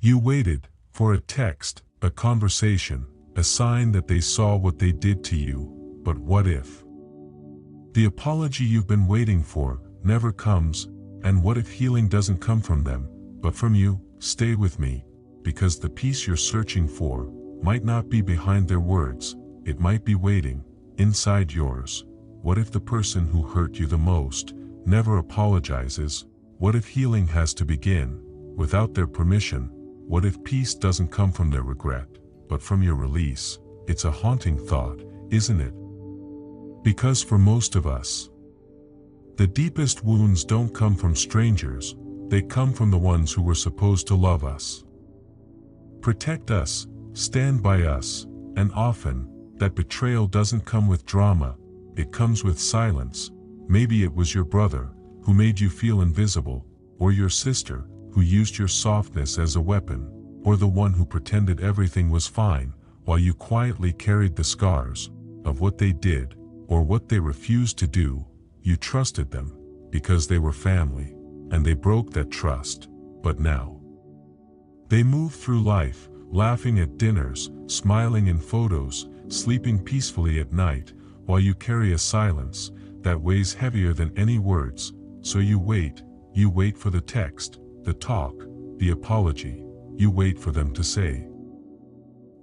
You waited for a text, a conversation, a sign that they saw what they did to you, but what if the apology you've been waiting for never comes, and what if healing doesn't come from them, but from you? Stay with me, because the peace you're searching for might not be behind their words, it might be waiting inside yours. What if the person who hurt you the most never apologizes? What if healing has to begin without their permission? What if peace doesn't come from their regret, but from your release? It's a haunting thought, isn't it? Because for most of us, the deepest wounds don't come from strangers, they come from the ones who were supposed to love us, protect us, stand by us, and often, that betrayal doesn't come with drama, it comes with silence. Maybe it was your brother, who made you feel invisible, or your sister, who used your softness as a weapon, or the one who pretended everything was fine, while you quietly carried the scars of what they did, or what they refused to do. You trusted them, because they were family, and they broke that trust, but now they move through life, laughing at dinners, smiling in photos, sleeping peacefully at night, while you carry a silence that weighs heavier than any words. So you wait for the text, the talk, the apology. You wait for them to say,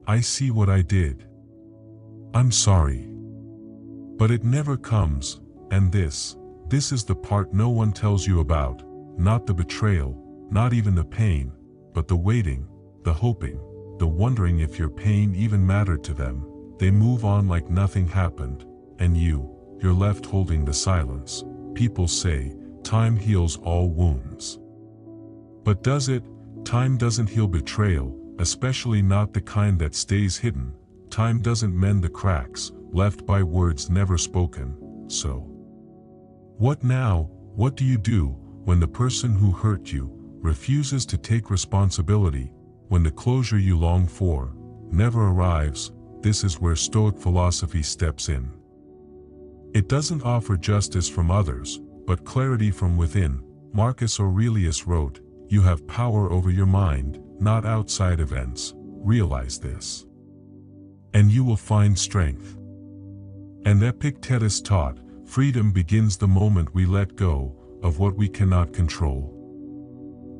"I see what I did. I'm sorry." But it never comes, and this is the part no one tells you about, not the betrayal, not even the pain, but the waiting, the hoping, the wondering if your pain even mattered to them. They move on like nothing happened, and you're left holding the silence. People say, time heals all wounds. But does it? Time doesn't heal betrayal, especially not the kind that stays hidden. Time doesn't mend the cracks left by words never spoken. So, what now? What do you do when the person who hurt you refuses to take responsibility, when the closure you long for never arrives? This is where Stoic philosophy steps in. It doesn't offer justice from others, but clarity from within. Marcus Aurelius wrote, "You have power over your mind, not outside events. Realize this, and you will find strength." And Epictetus taught, freedom begins the moment we let go of what we cannot control,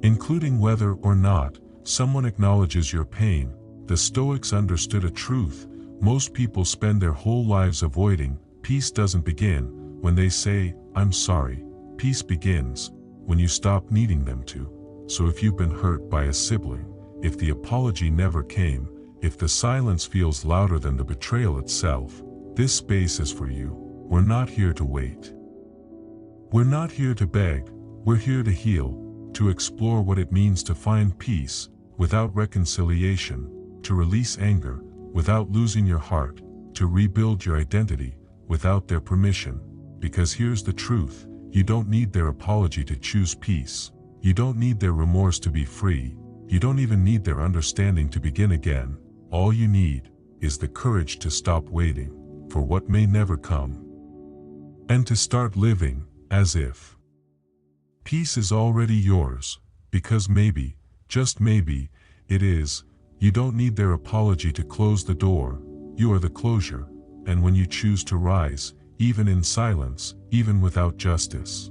including whether or not someone acknowledges your pain. The Stoics understood a truth most people spend their whole lives avoiding. Peace doesn't begin when they say, "I'm sorry." Peace begins when you stop needing them to. So if you've been hurt by a sibling, if the apology never came, if the silence feels louder than the betrayal itself, this space is for you. We're not here to wait. We're not here to beg. We're here to heal, to explore what it means to find peace without reconciliation, to release anger without losing your heart, to rebuild your identity without their permission. Because here's the truth, you don't need their apology to choose peace. You don't need their remorse to be free. You don't even need their understanding to begin again. All you need is the courage to stop waiting for what may never come, and to start living as if peace is already yours, because maybe, just maybe, it is. You don't need their apology to close the door. You are the closure, and when you choose to rise, even in silence, even without justice,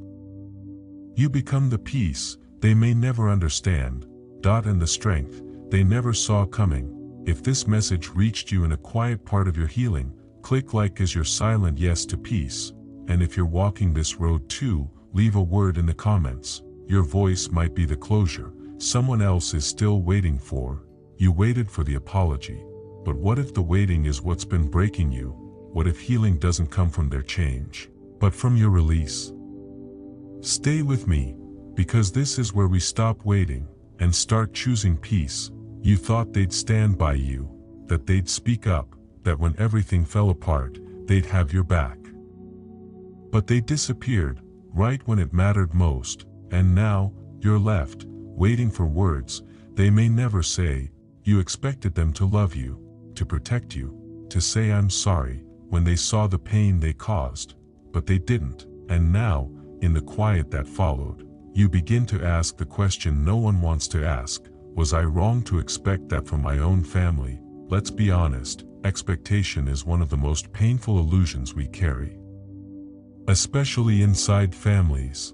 you become the peace they may never understand, and the strength they never saw coming. If this message reached you in a quiet part of your healing, click like as your silent yes to peace. And if you're walking this road too, leave a word in the comments. Your voice might be the closure someone else is still waiting for. You waited for the apology, but what if the waiting is what's been breaking you? What if healing doesn't come from their change, but from your release? Stay with me, because this is where we stop waiting and start choosing peace. You thought they'd stand by you, that they'd speak up, that when everything fell apart, they'd have your back. But they disappeared, right when it mattered most, and now, you're left, waiting for words they may never say. You expected them to love you, to protect you, to say "I'm sorry" when they saw the pain they caused, but they didn't. And now, in the quiet that followed, you begin to ask the question no one wants to ask. Was I wrong to expect that from my own family? Let's be honest, expectation is one of the most painful illusions we carry. Especially inside families.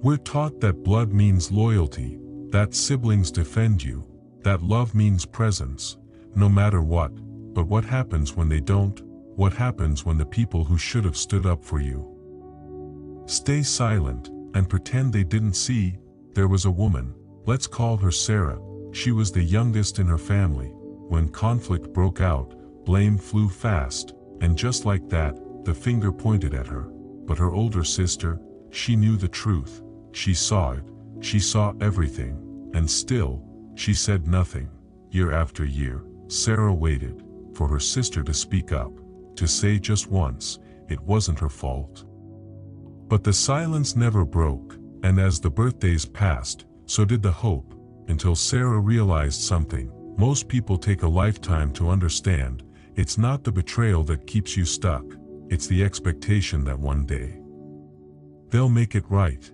We're taught that blood means loyalty, that siblings defend you, that love means presence, no matter what. But what happens when they don't? What happens when the people who should have stood up for you stay silent and pretend they didn't see? There was a woman, let's call her Sarah. She was the youngest in her family. When conflict broke out, blame flew fast, and just like that, the finger pointed at her. But her older sister, she knew the truth. She saw it. She saw everything. And still, she said nothing. Year after year, Sarah waited for her sister to speak up, to say just once, it wasn't her fault. But the silence never broke, and as the birthdays passed, so did the hope, until Sarah realized something. Most people take a lifetime to understand. It's not the betrayal that keeps you stuck, it's the expectation that one day they'll make it right.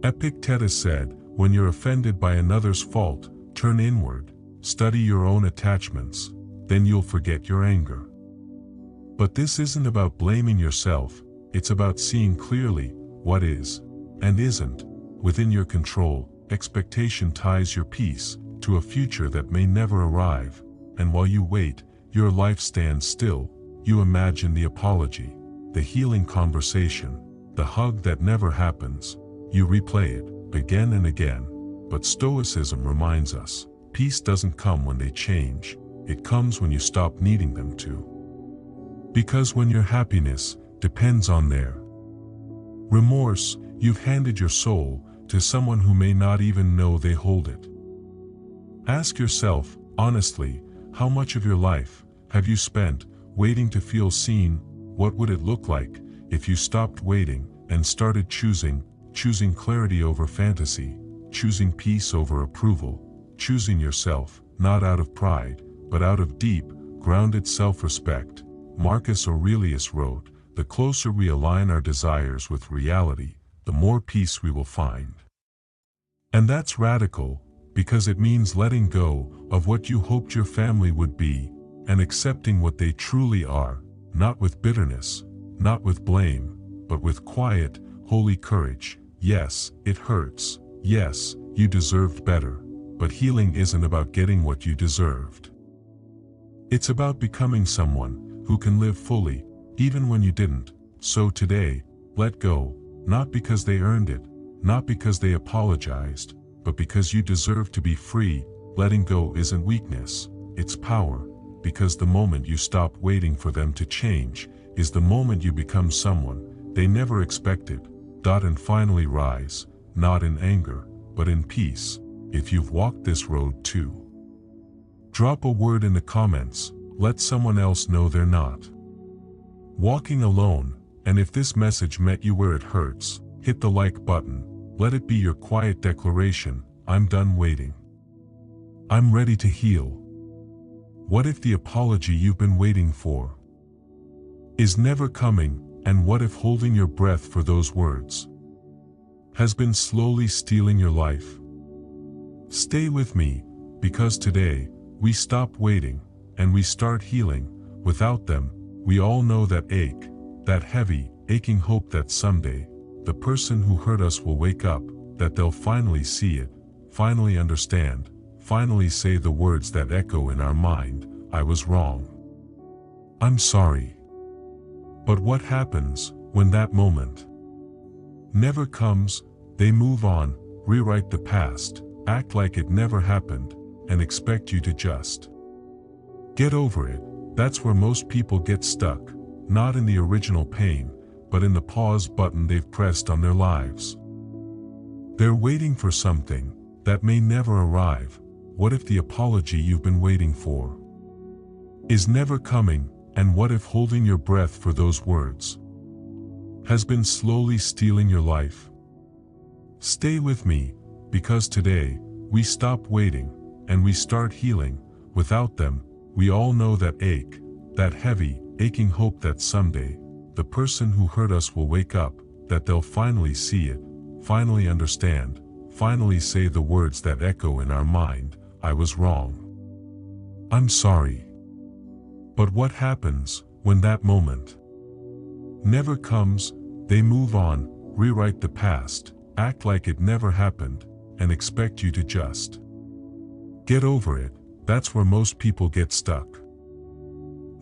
Epictetus said, when you're offended by another's fault, turn inward, study your own attachments, then you'll forget your anger. But this isn't about blaming yourself, it's about seeing clearly what is and isn't within your control. Expectation ties your peace to a future that may never arrive, and while you wait, your life stands still. You imagine the apology, the healing conversation, the hug that never happens. You replay it again and again. But Stoicism reminds us, peace doesn't come when they change, it comes when you stop needing them to. Because when your happiness depends on their remorse, you've handed your soul to someone who may not even know they hold it. Ask yourself, honestly, how much of your life have you spent waiting to feel seen? What would it look like if you stopped waiting and started choosing clarity over fantasy, choosing peace over approval, choosing yourself, not out of pride, but out of deep, grounded self-respect? Marcus Aurelius wrote, the closer we align our desires with reality, the more peace we will find. And that's radical, because it means letting go of what you hoped your family would be, and accepting what they truly are, not with bitterness, not with blame, but with quiet, holy courage. Yes, it hurts. Yes, you deserved better. But healing isn't about getting what you deserved. It's about becoming someone who can live fully, even when you didn't. So today, let go, not because they earned it, not because they apologized, but because you deserve to be free. Letting go isn't weakness, it's power, because the moment you stop waiting for them to change is the moment you become someone they never expected. And finally rise, not in anger, but in peace. If you've walked this road too, drop a word in the comments, let someone else know they're not walking alone. And if this message met you where it hurts, hit the like button. Let it be your quiet declaration, I'm done waiting. I'm ready to heal. What if the apology you've been waiting for is never coming? And what if holding your breath for those words has been slowly stealing your life? Stay with me, because today, we stop waiting, and we start healing. Without them, we all know that ache, that heavy, aching hope that someday, the person who hurt us will wake up, that they'll finally see it, finally understand, finally say the words that echo in our mind, I was wrong. I'm sorry. But what happens when that moment never comes? They move on, rewrite the past, act like it never happened, and expect you to just get over it. That's where most people get stuck, not in the original pain, but in the pause button they've pressed on their lives. They're waiting for something that may never arrive. What if the apology you've been waiting for is never coming? And what if holding your breath for those words has been slowly stealing your life? Stay with me, because today, we stop waiting, and we start healing. Without them, we all know that ache, that heavy, aching hope that someday, the person who hurt us will wake up, that they'll finally see it, finally understand, finally say the words that echo in our mind, "I was wrong. I'm sorry." But what happens when that moment never comes? They move on, rewrite the past, act like it never happened, and expect you to just get over it. That's where most people get stuck.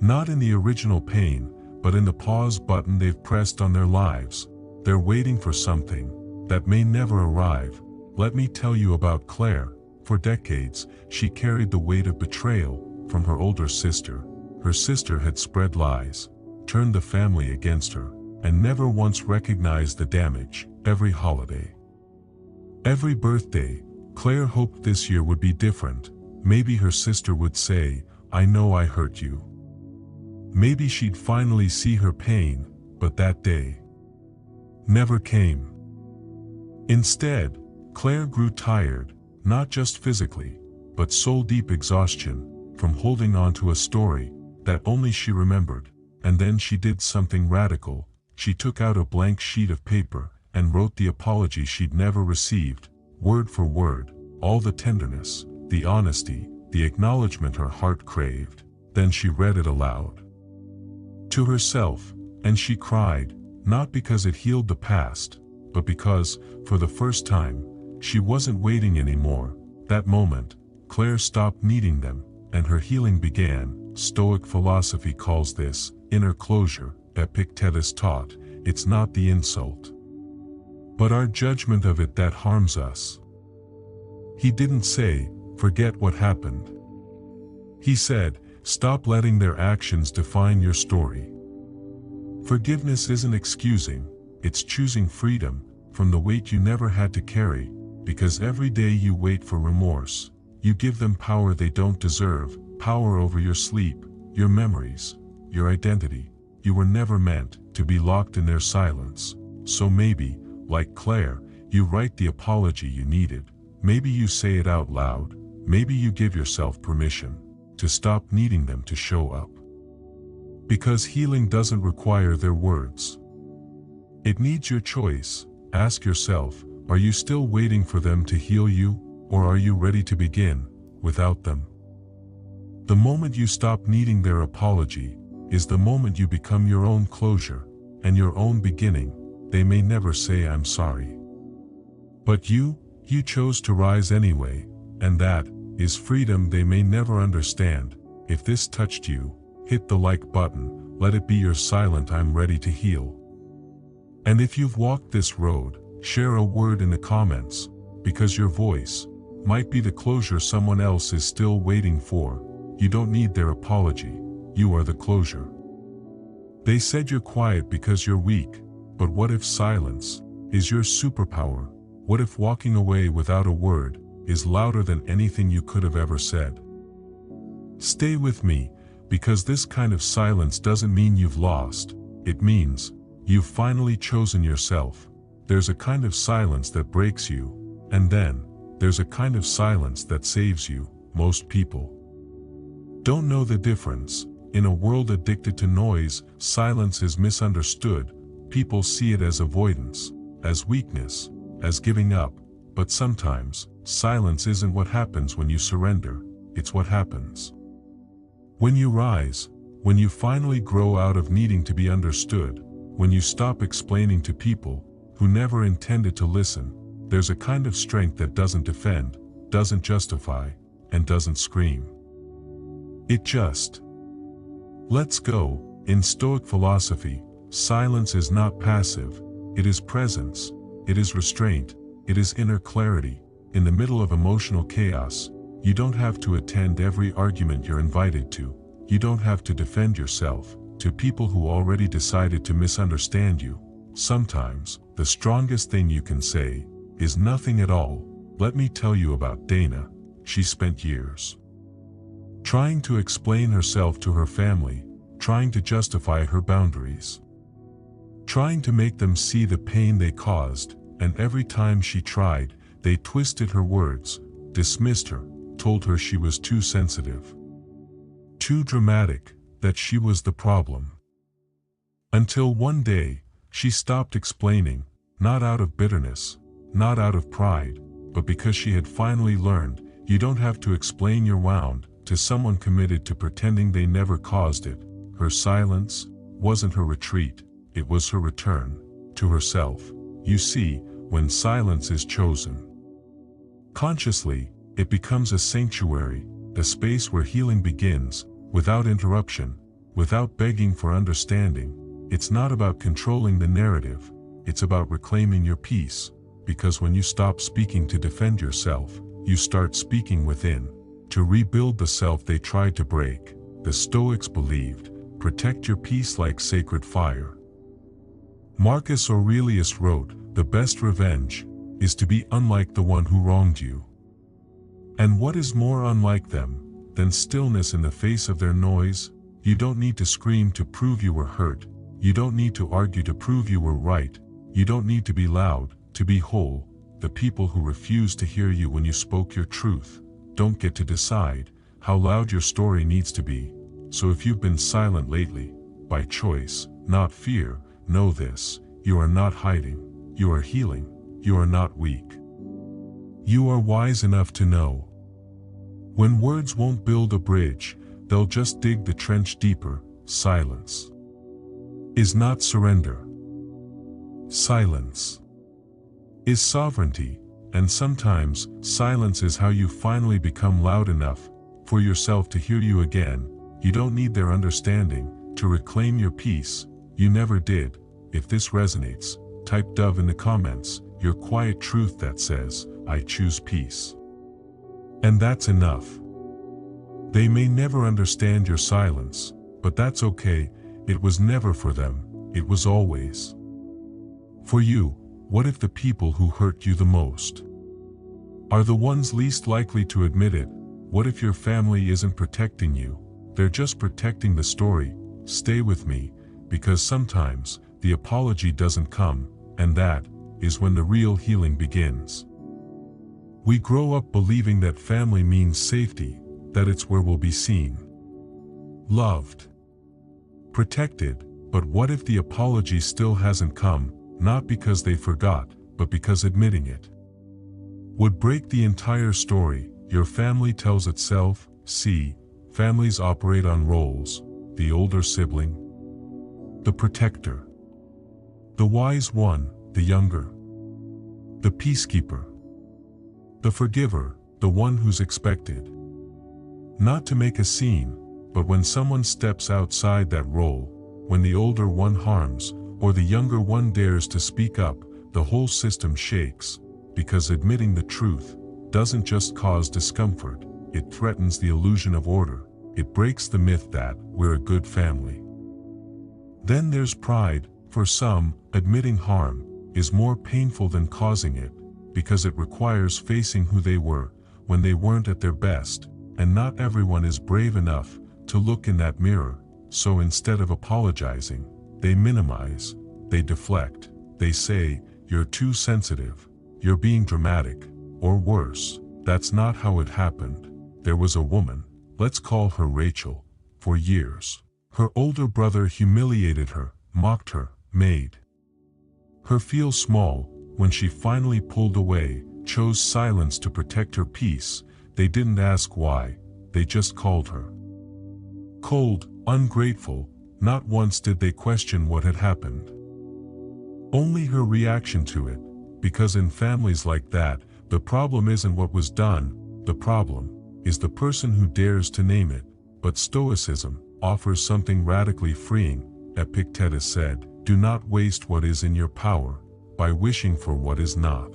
Not in the original pain, but in the pause button they've pressed on their lives. They're waiting for something that may never arrive. Let me tell you about Claire. For decades, she carried the weight of betrayal from her older sister. Her sister had spread lies, turned the family against her, and never once recognized the damage. Every holiday, every birthday, Claire hoped this year would be different. Maybe her sister would say, "I know I hurt you." Maybe she'd finally see her pain, but that day never came. Instead, Claire grew tired, not just physically, but soul-deep exhaustion, from holding on to a story that only she remembered. And then she did something radical. She took out a blank sheet of paper and wrote the apology she'd never received, word for word, all the tenderness, the honesty, the acknowledgement her heart craved. Then she read it aloud to herself, and she cried, not because it healed the past, but because, for the first time, she wasn't waiting anymore. That moment, Claire stopped needing them, and her healing began. Stoic philosophy calls this inner closure. Epictetus taught, it's not the insult, but our judgment of it that harms us. He didn't say, forget what happened. He said, stop letting their actions define your story. Forgiveness isn't excusing, it's choosing freedom from the weight you never had to carry, because every day you wait for remorse, you give them power they don't deserve, power over your sleep, your memories, your identity. You were never meant to be locked in their silence. So maybe, like Claire, you write the apology you needed. Maybe you say it out loud. Maybe you give yourself permission to stop needing them to show up. Because healing doesn't require their words. It needs your choice. Ask yourself, are you still waiting for them to heal you, or are you ready to begin without them? The moment you stop needing their apology is the moment you become your own closure and your own beginning. They may never say I'm sorry. But you chose to rise anyway, and that is freedom they may never understand. If this touched you, hit the like button, let it be your silent I'm ready to heal. And if you've walked this road, share a word in the comments, because your voice might be the closure someone else is still waiting for. You don't need their apology, you are the closure. They said you're quiet because you're weak, but what if silence is your superpower? What if walking away without a word is louder than anything you could have ever said? Stay with me, because this kind of silence doesn't mean you've lost, it means you've finally chosen yourself. There's a kind of silence that breaks you, and then there's a kind of silence that saves you. Most people don't know the difference. In a world addicted to noise, silence is misunderstood. People see it as avoidance, as weakness, as giving up. But sometimes, silence isn't what happens when you surrender, it's what happens when you rise, when you finally grow out of needing to be understood, when you stop explaining to people who never intended to listen. There's a kind of strength that doesn't defend, doesn't justify, and doesn't scream. It just lets go. In Stoic philosophy, silence is not passive, it is presence, it is restraint, it is inner clarity. In the middle of emotional chaos, you don't have to attend every argument you're invited to. You don't have to defend yourself to people who already decided to misunderstand you. Sometimes, the strongest thing you can say is nothing at all. Let me tell you about Dana. She spent years trying to explain herself to her family, trying to justify her boundaries, trying to make them see the pain they caused, and every time she tried, they twisted her words, dismissed her, told her she was too sensitive, too dramatic, that she was the problem. Until one day, she stopped explaining, not out of bitterness, not out of pride, but because she had finally learned, you don't have to explain your wound to someone committed to pretending they never caused it. Her silence wasn't her retreat, it was her return to herself. You see, when silence is chosen consciously, it becomes a sanctuary, a space where healing begins, without interruption, without begging for understanding. It's not about controlling the narrative, it's about reclaiming your peace, because when you stop speaking to defend yourself, you start speaking within, to rebuild the self they tried to break. The Stoics believed, protect your peace like sacred fire. Marcus Aurelius wrote, the best revenge is to be unlike the one who wronged you. And what is more unlike them than stillness in the face of their noise? You don't need to scream to prove you were hurt. You don't need to argue to prove you were right. You don't need to be loud to be whole. The people who refuse to hear you when you spoke your truth don't get to decide how loud your story needs to be. So if you've been silent lately, by choice, not fear, know this: you are not hiding, you are healing, you are not weak. You are wise enough to know when words won't build a bridge, they'll just dig the trench deeper. Silence is not surrender. Silence is sovereignty, and sometimes silence is how you finally become loud enough for yourself to hear you again. You don't need their understanding to reclaim your peace. You never did. If this resonates, type dove in the comments, your quiet truth that says, I choose peace. And that's enough. They may never understand your silence, but that's okay. It was never for them, it was always for you. What if the people who hurt you the most are the ones least likely to admit it? What if your family isn't protecting you? They're just protecting the story. Stay with me, because sometimes the apology doesn't come, and that is when the real healing begins. We grow up believing that family means safety, that it's where we'll be seen, loved, protected. But what if the apology still hasn't come, not because they forgot, but because admitting it would break the entire story? Your family tells itself. See, families operate on roles: the older sibling, the protector, the wise one, the younger, the peacekeeper, the forgiver, the one who's expected not to make a scene. But when someone steps outside that role, when the older one harms, or the younger one dares to speak up, the whole system shakes, because admitting the truth doesn't just cause discomfort, it threatens the illusion of order. It breaks the myth that we're a good family. Then there's pride. For some, admitting harm is more painful than causing it, because it requires facing who they were when they weren't at their best, and not everyone is brave enough to look in that mirror. So instead of apologizing, they minimize, they deflect, they say, you're too sensitive, you're being dramatic, or worse, that's not how it happened. There was a woman, let's call her Rachel. For years, her older brother humiliated her, mocked her, made her feel small. When she finally pulled away, chose silence to protect her peace, they didn't ask why, they just called her cold, ungrateful. Not once did they question what had happened, only her reaction to it. Because in families like that, the problem isn't what was done, the problem is the person who dares to name it. But Stoicism offers something radically freeing. Epictetus said, do not waste what is in your power by wishing for what is not.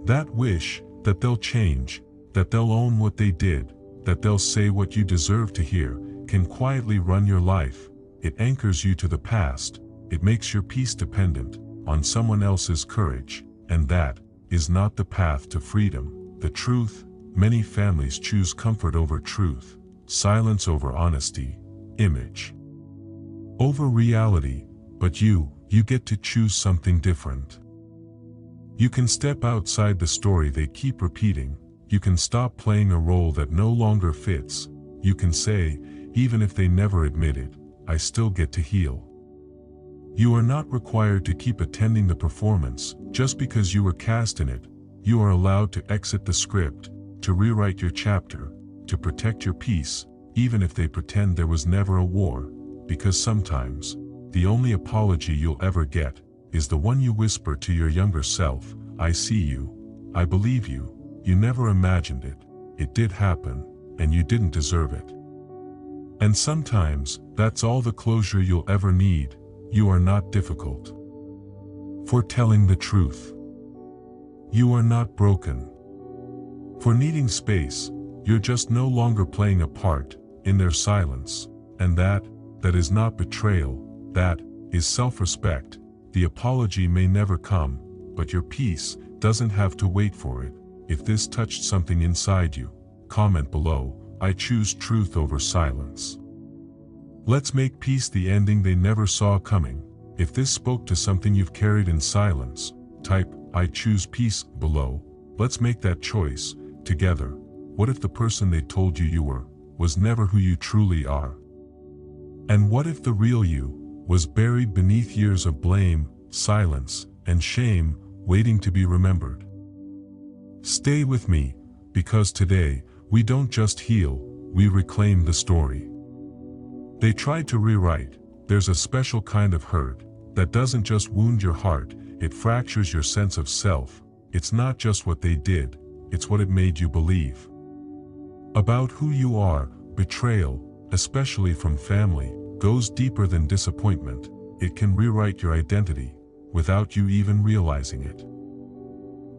That wish, that they'll change, that they'll own what they did, that they'll say what you deserve to hear, can quietly run your life. It anchors you to the past. It makes your peace dependent on someone else's courage, and that is not the path to freedom. The truth: many families choose comfort over truth, silence over honesty, image over reality. But you get to choose something different. You can step outside the story they keep repeating. You can stop playing a role that no longer fits. You can say, even if they never admit it, I still get to heal. You are not required to keep attending the performance just because you were cast in it. You are allowed to exit the script, to rewrite your chapter, to protect your peace, even if they pretend there was never a war, because sometimes, the only apology you'll ever get is the one you whisper to your younger self. I see you, I believe you, you never imagined it, it did happen, and you didn't deserve it. And sometimes, that's all the closure you'll ever need. You are not difficult for telling the truth. You are not broken for needing space. You're just no longer playing a part in their silence, and that is not betrayal, that is self-respect. The apology may never come, but your peace doesn't have to wait for it. If this touched something inside you, comment below. I choose truth over silence. Let's make peace the ending they never saw coming. If this spoke to something you've carried in silence, type I choose peace below. Let's make that choice together. What if the person they told you you were was never who you truly are? And what if the real you was buried beneath years of blame, silence, and shame, waiting to be remembered? Stay with me, because today, we don't just heal, we reclaim the story they tried to rewrite. There's a special kind of hurt that doesn't just wound your heart, it fractures your sense of self. It's not just what they did, it's what it made you believe about who you are. Betrayal, especially from family, goes deeper than disappointment. It can rewrite your identity without you even realizing it.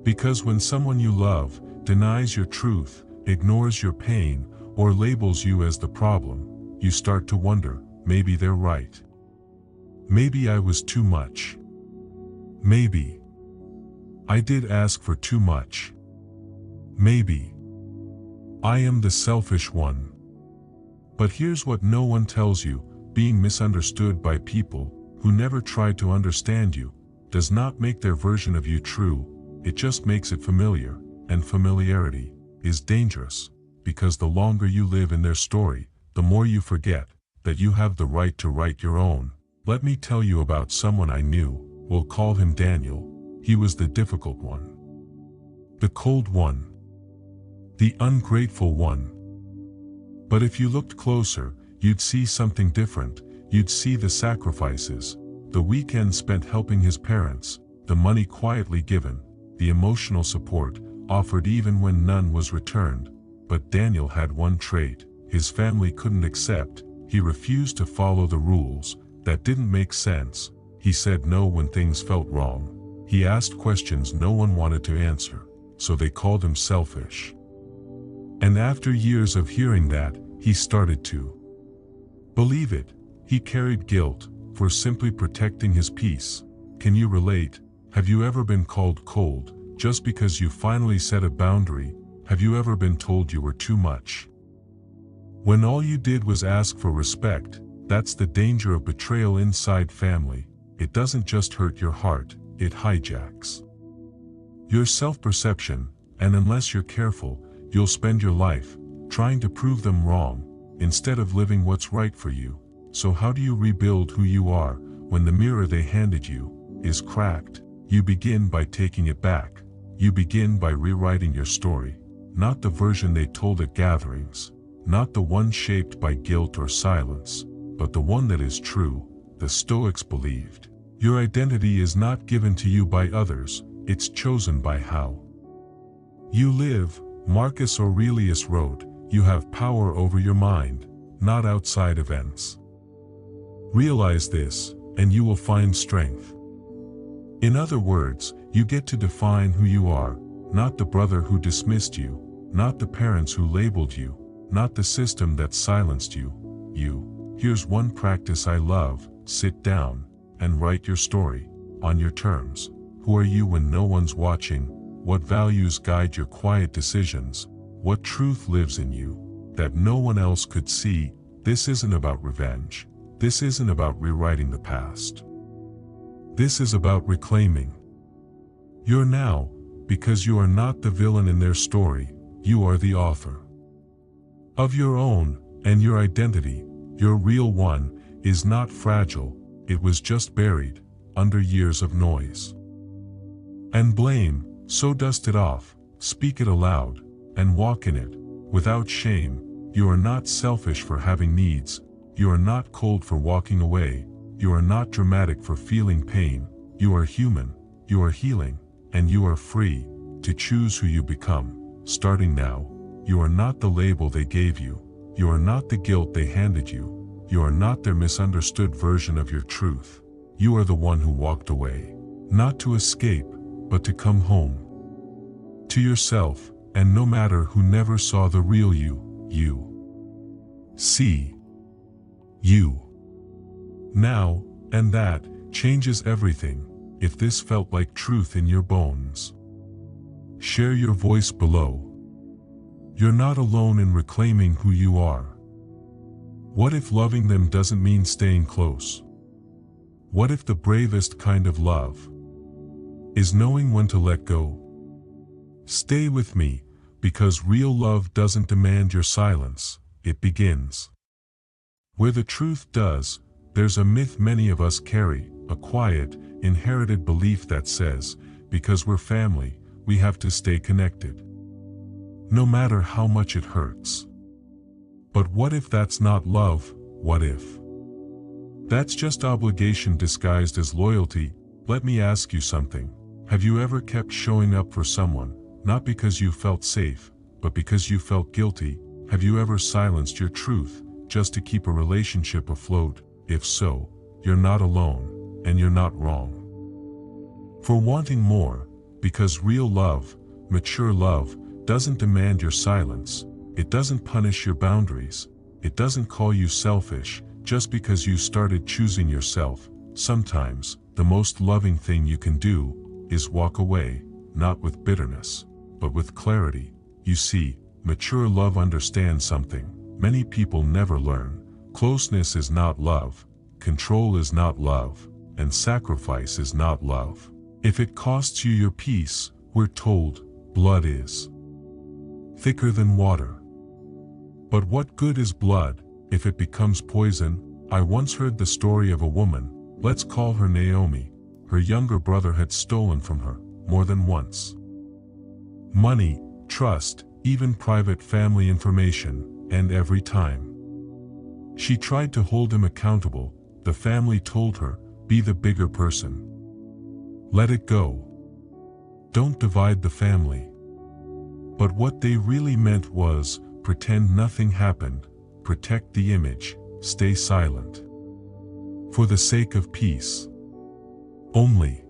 Because when someone you love denies your truth, ignores your pain, or labels you as the problem, you start to wonder, maybe they're right. Maybe I was too much. Maybe I did ask for too much. Maybe I am the selfish one. But here's what no one tells you: being misunderstood by people who never tried to understand you does not make their version of you true, it just makes it familiar, and familiarity is dangerous, because the longer you live in their story, the more you forget that you have the right to write your own. Let me tell you about someone I knew. We'll call him Daniel. He was the difficult one, the cold one, the ungrateful one. But if you looked closer, you'd see something different. You'd see the sacrifices, the weekends spent helping his parents, the money quietly given, the emotional support offered even when none was returned. But Daniel had one trait his family couldn't accept. He refused to follow the rules that didn't make sense. He said no when things felt wrong. He asked questions no one wanted to answer, so they called him selfish. And after years of hearing that, he started to believe it. He carried guilt for simply protecting his peace. Can you relate? Have you ever been called cold just because you finally set a boundary? Have you ever been told you were too much when all you did was ask for respect? That's the danger of betrayal inside family. It doesn't just hurt your heart, it hijacks your self-perception, and unless you're careful, you'll spend your life trying to prove them wrong, instead of living what's right for you. So how do you rebuild who you are when the mirror they handed you is cracked? You begin by taking it back. You begin by rewriting your story, not the version they told at gatherings, not the one shaped by guilt or silence, but the one that is true. The Stoics believed your identity is not given to you by others, it's chosen by how you live. Marcus Aurelius wrote, "You have power over your mind, not outside events." Realize this, and you will find strength. In other words, you get to define who you are, not the brother who dismissed you, not the parents who labeled you, not the system that silenced you. Here's one practice I love: sit down and write your story on your terms. Who are you when no one's watching? What values guide your quiet decisions? What truth lives in you that no one else could see? This isn't about revenge. This isn't about rewriting the past. This is about reclaiming your now, because you are not the villain in their story, you are the author of your own, and your identity, your real one, is not fragile, it was just buried under years of noise and blame. So dust it off, speak it aloud, and walk in it, without shame. You are not selfish for having needs, you are not cold for walking away, you are not dramatic for feeling pain, you are human, you are healing, and you are free to choose who you become, starting now. You are not the label they gave you, you are not the guilt they handed you, you are not their misunderstood version of your truth. You are the one who walked away, not to escape, but to come home to yourself, and no matter who never saw the real you, you see you now, and that changes everything. If this felt like truth in your bones, share your voice below. You're not alone in reclaiming who you are. What if loving them doesn't mean staying close? What if the bravest kind of love is knowing when to let go? Stay with me, because real love doesn't demand your silence, it begins where the truth does. There's a myth many of us carry, a quiet, inherited belief that says, because we're family, we have to stay connected, no matter how much it hurts. But what if that's not love? What if that's just obligation disguised as loyalty? Let me ask you something. Have you ever kept showing up for someone, not because you felt safe, but because you felt guilty? Have you ever silenced your truth, just to keep a relationship afloat? If so, you're not alone, and you're not wrong for wanting more, because real love, mature love, doesn't demand your silence, it doesn't punish your boundaries, it doesn't call you selfish, just because you started choosing yourself. Sometimes, the most loving thing you can do is walk away, not with bitterness, but with clarity. You see, mature love understands something many people never learn. Closeness is not love, control is not love, and sacrifice is not love. If it costs you your peace, we're told, blood is thicker than water. But what good is blood if it becomes poison? I once heard the story of a woman, let's call her Naomi. Her younger brother had stolen from her, more than once. Money, trust, even private family information, and every time she tried to hold him accountable, the family told her, be the bigger person. Let it go. Don't divide the family. But what they really meant was, pretend nothing happened, protect the image, stay silent. For the sake of peace. Only.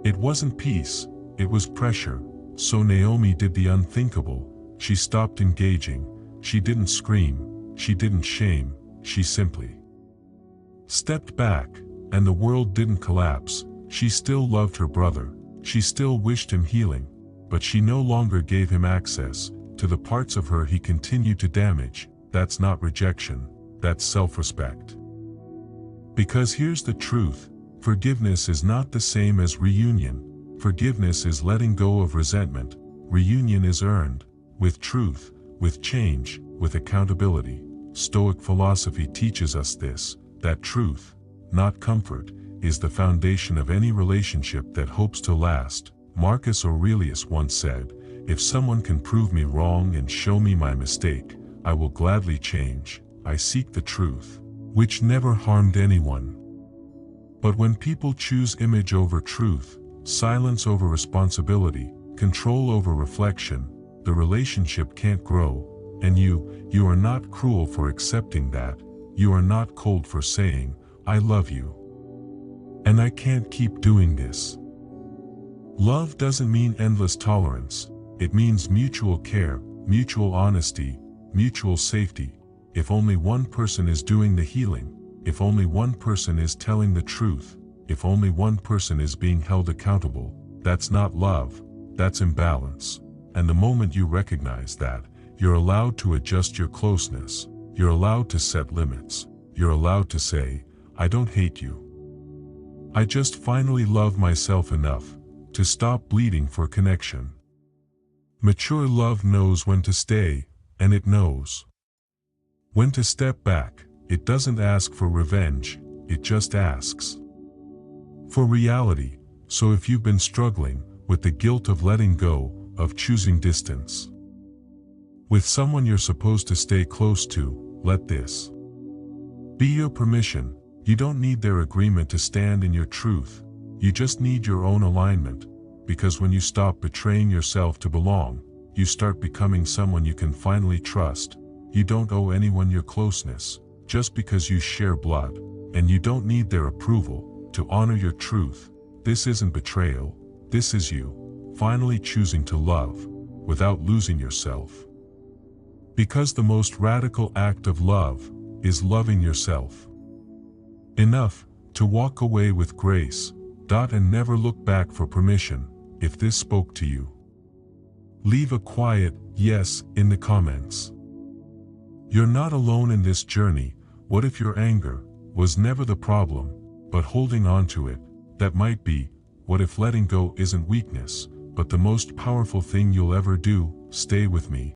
It wasn't peace, it was pressure. So Naomi did the unthinkable. She stopped engaging, she didn't scream, she didn't shame, she simply stepped back, and the world didn't collapse. She still loved her brother, she still wished him healing, but she no longer gave him access to the parts of her he continued to damage. That's not rejection, that's self-respect. Because here's the truth, forgiveness is not the same as reunion. Forgiveness is letting go of resentment, reunion is earned, with truth, with change, with accountability. Stoic philosophy teaches us this, that truth, not comfort, is the foundation of any relationship that hopes to last. Marcus Aurelius once said, if someone can prove me wrong and show me my mistake, I will gladly change. I seek the truth, which never harmed anyone. But when people choose image over truth, silence over responsibility, control over reflection, the relationship can't grow, and you are not cruel for accepting that, you are not cold for saying, I love you, and I can't keep doing this. Love doesn't mean endless tolerance, it means mutual care, mutual honesty, mutual safety. If only one person is doing the healing, if only one person is telling the truth, if only one person is being held accountable, that's not love, that's imbalance. And the moment you recognize that, you're allowed to adjust your closeness, you're allowed to set limits, you're allowed to say, I don't hate you. I just finally love myself enough to stop bleeding for connection. Mature love knows when to stay, and it knows when to step back. It doesn't ask for revenge, it just asks for reality. So if you've been struggling, with the guilt of letting go, of choosing distance. With someone you're supposed to stay close to, let this be your permission. You don't need their agreement to stand in your truth, you just need your own alignment, because when you stop betraying yourself to belong, you start becoming someone you can finally trust. You don't owe anyone your closeness, just because you share blood, and you don't need their approval to honor your truth. This isn't betrayal, this is you, finally choosing to love, without losing yourself. Because the most radical act of love is loving yourself enough to walk away with grace, and never look back for permission. If this spoke to you, leave a quiet yes in the comments. You're not alone in this journey. What if your anger was never the problem, but holding on to it, that might be? What if letting go isn't weakness, but the most powerful thing you'll ever do? Stay with me.